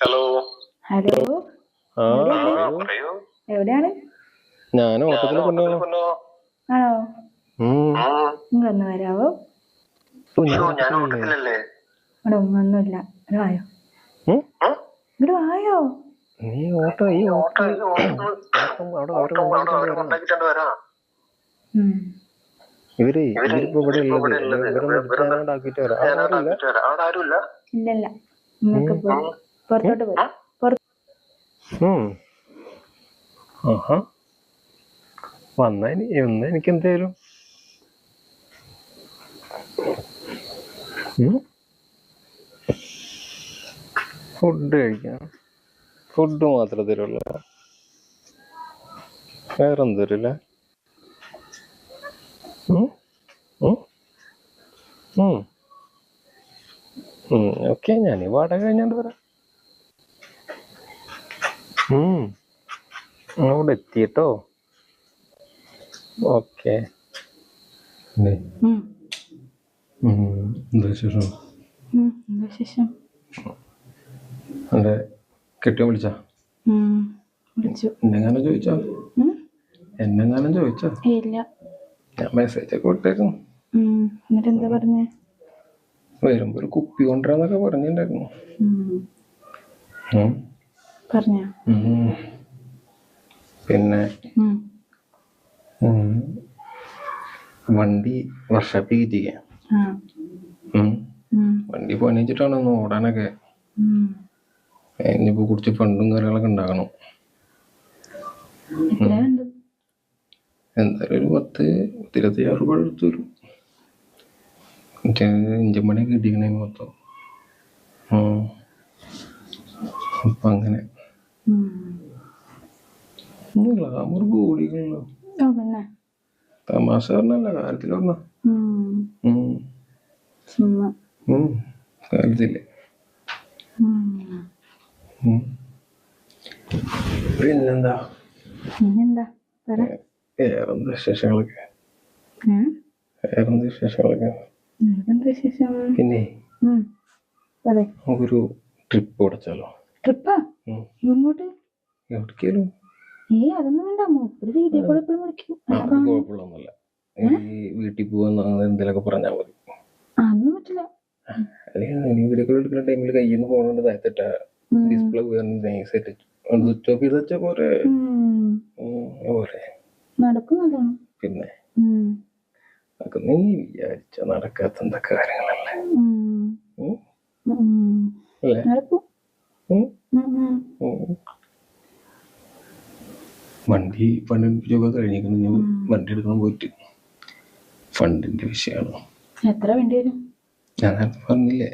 Hello hello. എവിടെയാണ്? ഞാൻ ഓട്ടത്തിൽ ആണോ? നിങ്ങളൊന്ന് വരാവോ? ഇവിടെ ഒന്നുമില്ല. ഇവിടെ വായോ, ഇവിടെ വായോ. ഇല്ലല്ല, നിങ്ങൾക്ക് പുറത്തോട്ട് പോയി. വന്ന എനിക്ക് എന്തേലും ഫുഡ് കഴിക്കാം. ഫുഡ് മാത്രം തരുള്ളൂ, വേറൊന്നും തരില്ല. ഓക്കെ, ഞാൻ ഈ വാടക കഴിഞ്ഞാണ്ട് വരാം. അവിടെ എത്തിട്ടോ. ഓക്കെ. എന്താ വിശേഷം? അതെ, കെട്ടിയോ വിളിച്ചാ? എന്നെങ്ങാനും ചോദിച്ചോ? ഇല്ല. ഞാൻ മെസ്സേജ് ഒക്കെ വിട്ടേക്കുന്നു. എന്നിട്ട് എന്താ പറഞ്ഞേ? വരുമ്പോ ഒരു കുപ്പി കൊണ്ടുവരാന്നൊക്കെ പറഞ്ഞിട്ടുണ്ടായിരുന്നു. പിന്നെ വണ്ടി വർഷാപ്പിൽ കയറ്റിക്കാം. വണ്ടി പണിച്ചിട്ടാണ് ഒന്ന് ഓടാനൊക്കെ. ഇനിയിപ്പോ കുറച്ച് ഫണ്ടും കാര്യങ്ങളൊക്കെ ഉണ്ടാക്കണം. എന്തായാലും ഒരു 10-26 രൂപ എടുത്തു വരും. ഇഞ്ചൻ പണിയൊക്കെ കിട്ടിക്കണേ മൊത്തം. അപ്പൊ അങ്ങനെ ഗ്ലാമർ കൂടിക്കണല്ലോ. തമാശ പറഞ്ഞല്ല, കാര്യത്തിൽ പറഞ്ഞ കാര്യത്തില്ലേ. പിന്നെന്താ വേറെന്താ വിശേഷങ്ങളൊക്കെ? പിന്നെ നമുക്കൊരു ട്രിപ്പ് അടച്ചാലോ? എവിടേക്കാലും കുഴപ്പമുള്ളൊന്നുമില്ല. ഈ വീട്ടിൽ പോവാൻ എന്തെങ്കിലുമൊക്കെ പറഞ്ഞാൽ മതി. അല്ലെങ്കിൽ വീഡിയോ കോൾ എടുക്കുന്ന ടൈമിൽ കയ്യിൽ നിന്ന് പോകണോണ്ട് താഴത്തിട്ടാ ഡിസ്പ്ലേ സ്വിച്ച് ഓഫ് ചെയ്ത് വെച്ചാ പോരെ. പിന്നെ അതൊക്കെ നീ വിചാരിച്ച നടക്കാത്ത എന്തൊക്കെ കാര്യങ്ങളല്ലേ അല്ലേ? വണ്ടി ഫണ്ടിപ്പിച്ചൊക്കെ കഴിഞ്ഞിരിക്കണം. ഞാൻ വണ്ടി എടുക്കാൻ പോയിട്ട് ഫണ്ടിന്റെ വിഷയമാണ്. എത്ര വേണ്ടി വരും? ഞാൻ പറഞ്ഞില്ലേ,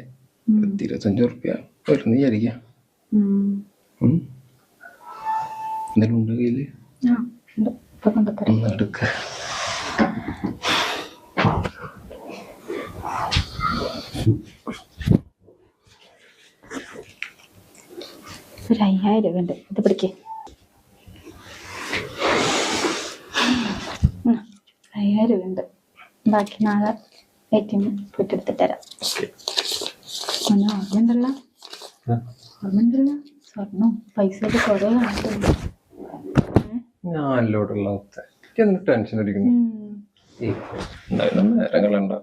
25 ഉറുപ്പ്യ വരുന്ന വിചാരിക്കാം. എന്തെങ്കിലും ഉണ്ട് കയ്യില്? എടുക്ക. ഒരു 5000 രൂപ ഉണ്ട്, ഇത് പിടിക്കേ. 5000 രൂപ ഉണ്ട്, ബാക്കി നാളെ ATM പോയിട്ട് എടുത്തിട്ട് തരാം. ഓർമ്മയുണ്ടല്ലോ, സ്വർണ്ണം പൈസ കുറെ ഞാനില്ലോട്ടുള്ള ടെൻഷൻ അടിക്കുന്നു. നേരങ്ങളുണ്ടോ?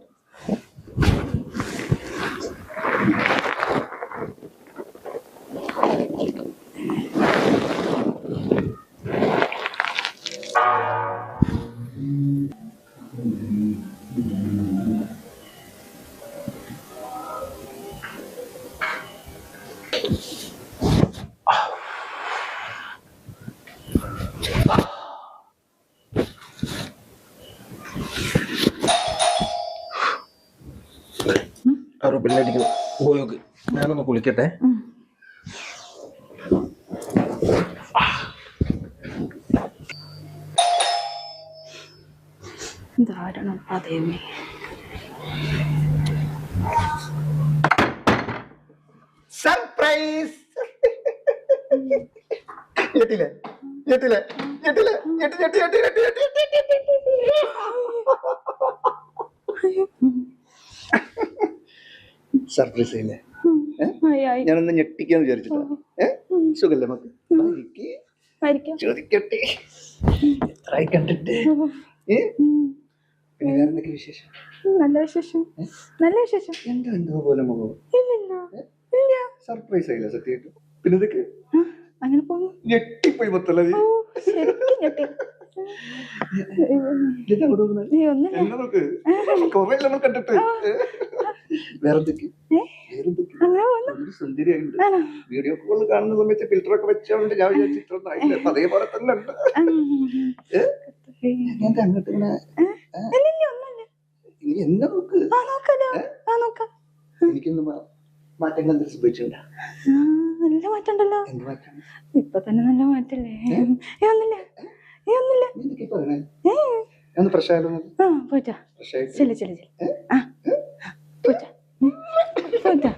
ബെല്ലടിക്കുന്നു. പോയോക്ക്, ഞാനൊന്ന് കുളിക്കട്ടെ. ധാരണം അതേമേ. സർപ്രൈസ്! ഞെട്ടില്ലേ? സർപ്രൈസ് ചെയ്യില്ലേ? ആയി. ഞാനൊന്ന് ഞെട്ടിക്കാന്ന് വിചാരിച്ചിട്ടാ. സുഖല്ലേ നമുക്ക്? ആയിരിക്കാം. ചോദിക്കട്ടെ, എത്രയായി കണ്ടിട്ട്? പിന്നെ വേറെ എന്തൊക്കെ വിശേഷം? നല്ല വിശേഷം. നല്ല വിശേഷം. എന്താ എന്തോ പോലെ മുഖം? സർപ്രൈസ് ആയില്ല സത്യമായിട്ട്. പിന്നെ ഇതൊക്കെ അങ്ങനെ പോകുന്നു. ഞെട്ടിപ്പോയി മൊത്തല്ല. ശരിക്കും ഞെട്ടി. കണ്ടിട്ട് വേറെന്തൊക്കെ സുന്ദരിയായിട്ടുണ്ട്. വീഡിയോ കോൾ കാണുന്ന സമയത്ത് ഫിൽറ്റർ ഒക്കെ വെച്ചോണ്ട് ഞാൻ വിചാരിച്ചു ഇത്ര ആയില്ല. അതേപോലെ തന്നെ ഉണ്ട്. അങ്ങോട്ട് ഇങ്ങനെ എന്നെ നോക്ക്. എനിക്കൊന്ന് മാറ്റങ്ങൾ എന്തെങ്കിലും സംഭവിച്ചിട്ടുണ്ടോ? നല്ല മാറ്റം ഉണ്ടല്ലോ. എന്ത് മാറ്റം? ഇപ്പൊ തന്നെ നല്ല മാറ്റല്ലേ? ഒന്ന് പ്രശ്നമായാലോ? പോയിട്ടാ ചെല്ലു ചെല്ലു പോയിട്ടാ പോയിട്ടാ.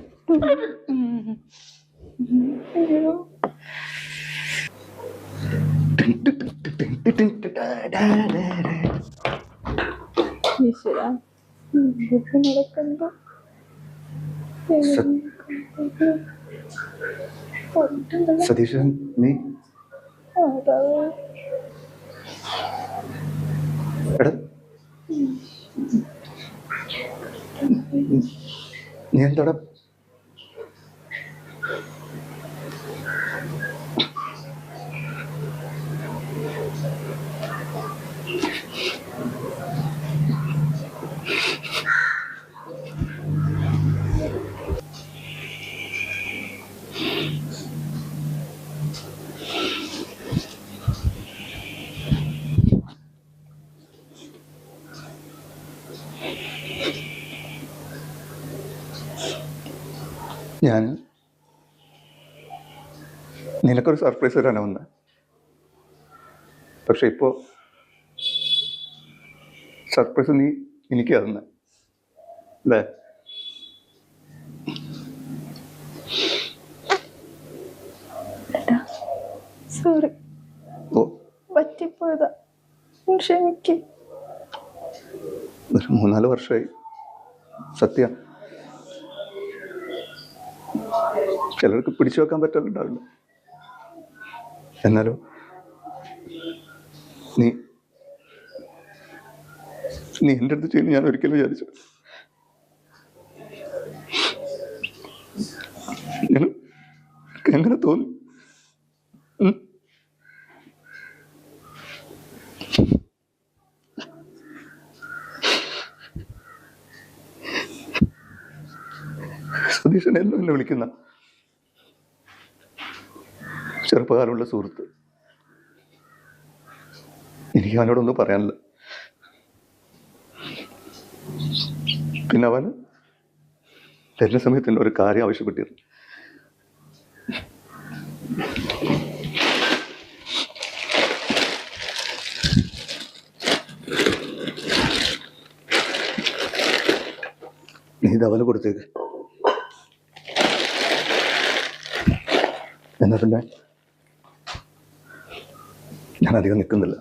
അയ്യോ ഈശ്വരാ, നടക്കണ്ടോ? സതീശൻ, നീ എടാ, നീ എന്താടാ? ഞാൻ നിനക്കൊരു സർപ്രൈസ് തരാനാ വന്നത്. പക്ഷെ ഇപ്പോ സർപ്രൈസ് നീ എനിക്ക് തന്ന അല്ലേ? സോറി, ഓ പറ്റിപ്പോയതാ, ക്ഷമിക്ക്. ഒരു 3-4 വർഷമായി സത്യ. ചിലർക്ക് പിടിച്ചു വെക്കാൻ പറ്റാറുണ്ടാവില്ല. എന്നാലും നീ എൻ്റെ അടുത്ത് ചെയ്യുന്നു ഞാൻ ഒരിക്കലും വിചാരിച്ചു. എങ്ങനെ തോന്നി? സതീശൻ എന്നും എന്നെ വിളിക്കുന്ന ചെറുപ്പകാലമുള്ള സുഹൃത്ത്. എനിക്ക് അവനോടൊന്നും പറയാനില്ല. പിന്നെ അവൻ വരുന്ന സമയത്ത് എന്നെ ഒരു കാര്യം ആവശ്യപ്പെട്ടിരുന്നു. നീ ഇത് അവന് കൊടുത്തേക്ക്. എന്നാ പിന്നെ ഞാൻ അധികം നിൽക്കുന്നില്ല.